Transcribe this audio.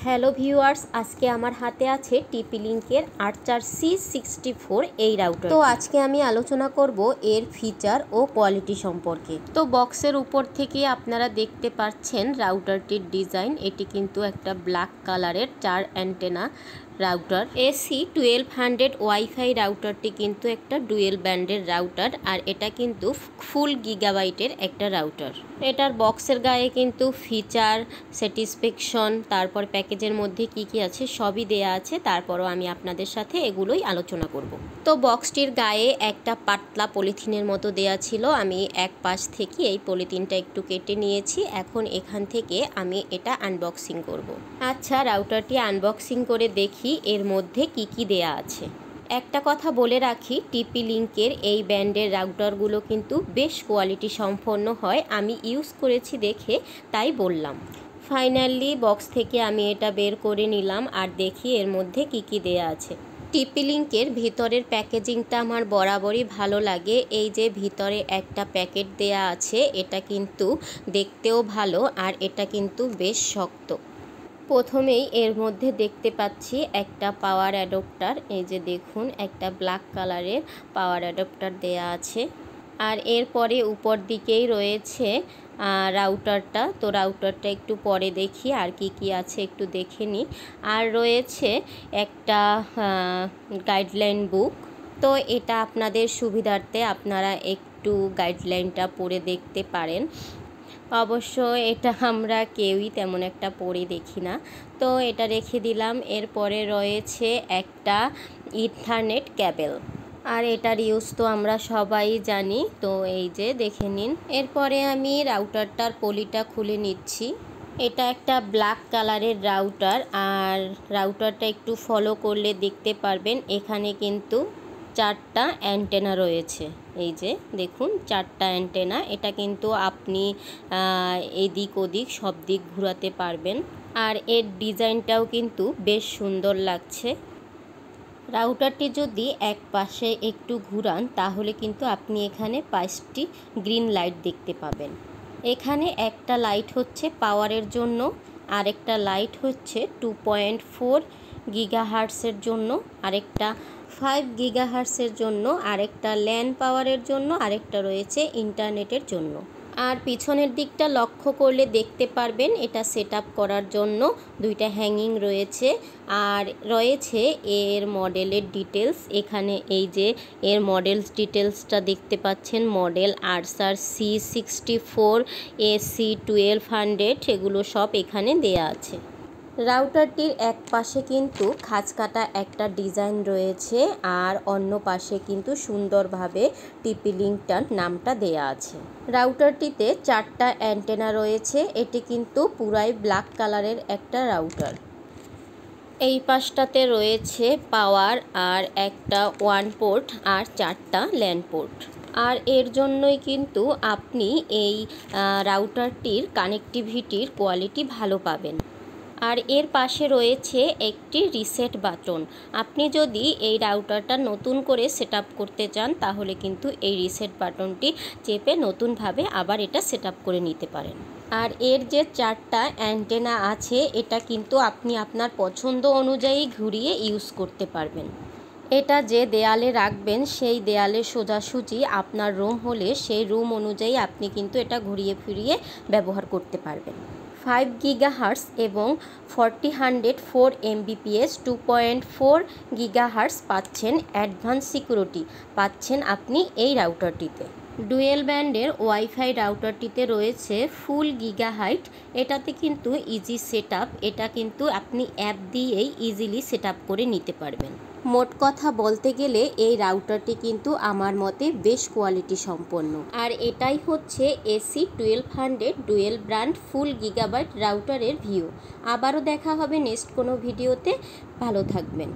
Hello viewers, আজকে আমার হাতে আছে TP-Link-এর আর্চার C64 এই রাউটার। তো আজকে আমি আলোচনা করব এর ফিচার ও কোয়ালিটি সম্পর্কে। তো বক্সের উপর থেকে আপনারা দেখতে পাচ্ছেন রাউটারটির ডিজাইন। এটি কিন্তু একটা ব্ল্যাক কালারের 4 অ্যান্টেনা রাউটার। AC1200 ওয়াইফাই রাউটারটি কিন্তু একটা ডুয়েল ব্যান্ডের রাউটার, আর এটা কিন্তু ফুল গিগাবাইটের একটা রাউটার। এটার বক্সের গায়ে কিন্তু ফিচার, স্যাটিসফ্যাকশন, তারপর প্যাকেজের মধ্যে কি কি আছে সবই দেয়া আছে। তারপরও আমি আপনাদের সাথে এগুলোই আলোচনা করব। তো বক্সটির গায়ে একটা পাতলা পলিথিনের মতো দেয়া ছিল। আমি এক পাশ থেকে এই পলিথিনটা একটু কেটে নিয়েছি। এখন এখান থেকে আমি এটা আনবক্সিং করব। আচ্ছা, রাউটারটি আনবক্সিং করে দেখি এর মধ্যে কি কি দেয়া আছে। একটা কথা বলে রাখি, TP-Link-এর এই ব্র্যান্ডের রাউটারগুলো কিন্তু বেশ কোয়ালিটি সম্পন্ন হয়। আমি ইউজ করেছি দেখে তাই বললাম। ফাইনালি বক্স থেকে আমি এটা বের করে নিলাম আর দেখি এর মধ্যে কি কি দেয়া আছে। TP-Link-এর ভিতরের প্যাকেজিংটা আমার বরাবরই ভালো লাগে। এই যে ভিতরে একটা প্যাকেট দেয়া আছে, এটা কিন্তু দেখতেও ভালো আর এটা কিন্তু বেশ শক্ত। প্রথমেই এর মধ্যে দেখতে পাচ্ছি একটা পাওয়ার অ্যাডাপ্টার। এই যে দেখুন, একটা ব্ল্যাক কালারের পাওয়ার অ্যাডাপ্টার দেয়া আছে। আর এরপরে উপর দিকেই রয়েছে রাউটারটা। তো রাউটারটা একটু পরে দেখি আর কি কি আছে একটু দেখে নিই। আর রয়েছে একটা গাইডলাইন বুক। তো এটা আপনাদের সুবিধার্থে আপনারা একটু গাইডলাইনটা পড়ে দেখতে পারেন। অবশ্য এটা আমরা কেউই তেমন একটা পড়ে দেখি না, তো এটা রেখে দিলাম। এরপরে রয়েছে একটা ইথারনেট ক্যাবেল, আর এটার ইউজ তো আমরা সবাই জানি। তো এই যে দেখে নিন। এরপরে আমি রাউটারটার পলিটা খুলে নিচ্ছি। এটা একটা ব্ল্যাক কালারের রাউটার, আর রাউটারটা একটু ফলো করলে দেখতে পারবেন এখানে কিন্তু 4টা অ্যান্টেনা রয়েছে। এই যে দেখুন, 4টা অ্যান্টেনা। এটা কিন্তু আপনি এদিক ওদিক সব দিক ঘোরাতে পারবেন, আর এর ডিজাইনটাও কিন্তু বেশ সুন্দর লাগছে। রাউটারটি যদি এক পাশে একটু ঘুরান তাহলে কিন্তু আপনি এখানে 5টি গ্রিন লাইট দেখতে পাবেন। এখানে একটা লাইট হচ্ছে পাওয়ারের জন্য, আরেকটা লাইট হচ্ছে 2.4 গিগাহার্টসের জন্য, আরেকটা 5 গিগাহার্টসের জন্য, আরেকটা ল্যান পাওয়ারের জন্য, আরেকটা রয়েছে ইন্টারনেটের জন্য। আর পিছনের দিকটা লক্ষ্য করলে দেখতে পারবেন এটা সেট আপ করার জন্য 2টা হ্যাঙ্গিং রয়েছে, আর রয়েছে এর মডেলের ডিটেলস। এখানে এই যে এর মডেলস ডিটেলসটা দেখতে পাচ্ছেন, মডেল আর্চার C64 AC1200, এগুলো সব এখানে দেয়া আছে। রাউটারটির এক পাশে কিন্তু খাঁজ কাটা একটা ডিজাইন রয়েছে, আর অন্য পাশে কিন্তু সুন্দরভাবে TP-Link-টার নামটা দেয়া আছে। রাউটারটিতে 4টা অ্যান্টেনা রয়েছে। এটি কিন্তু পুরাই ব্ল্যাক কালারের একটা রাউটার। এই পাশটাতে রয়েছে পাওয়ার, আর একটা 1 পোর্ট, আর 4টা ল্যান পোর্ট। আর এর জন্যই কিন্তু আপনি এই রাউটারটির কানেক্টিভিটির কোয়ালিটি ভালো পাবেন। আর এর পাশে রয়েছে একটি রিসেট বাটন। আপনি যদি এই রাউটারটা নতুন করে সেট আপ করতে চান তাহলে কিন্তু এই রিসেট বাটনটি চেপে নতুনভাবে আবার এটা সেট আপ করে নিতে পারেন। আর এর যে 4টা অ্যান্টেনা আছে এটা কিন্তু আপনি আপনার পছন্দ অনুযায়ী ঘুরিয়ে ইউজ করতে পারবেন। এটা যে দেয়ালে রাখবেন সেই দেয়ালে সোজাসুজি আপনার রুম হলে সেই রুম অনুযায়ী আপনি কিন্তু এটা ঘুরিয়ে ফিরিয়ে ব্যবহার করতে পারবেন। 5 গিগাহার্টস এবং 4004 Mbps 2.4 গিগাহার্টস পাচ্ছেন। অ্যাডভান্স সিকিউরিটি পাচ্ছেন আপনি এই রাউটারটিতে। ডুয়েল ব্যান্ডের ওয়াইফাই রাউটারটিতে রয়েছে ফুল গিগাহাইট। এটাতে কিন্তু ইজি সেট আপ, এটা কিন্তু আপনি অ্যাপ দিয়েই ইজিলি সেট আপ করে নিতে পারবেন। মোট কথা বলতে গেলে এই রাউটারটি কিন্তু আমার মতে বেশ কোয়ালিটি সম্পন্ন। আর এটাই হচ্ছে AC1200 dual brand full gigabyte রাউটারের ভিউ। আবারও দেখা হবে নেক্সট কোনো ভিডিওতে। ভালো থাকবেন।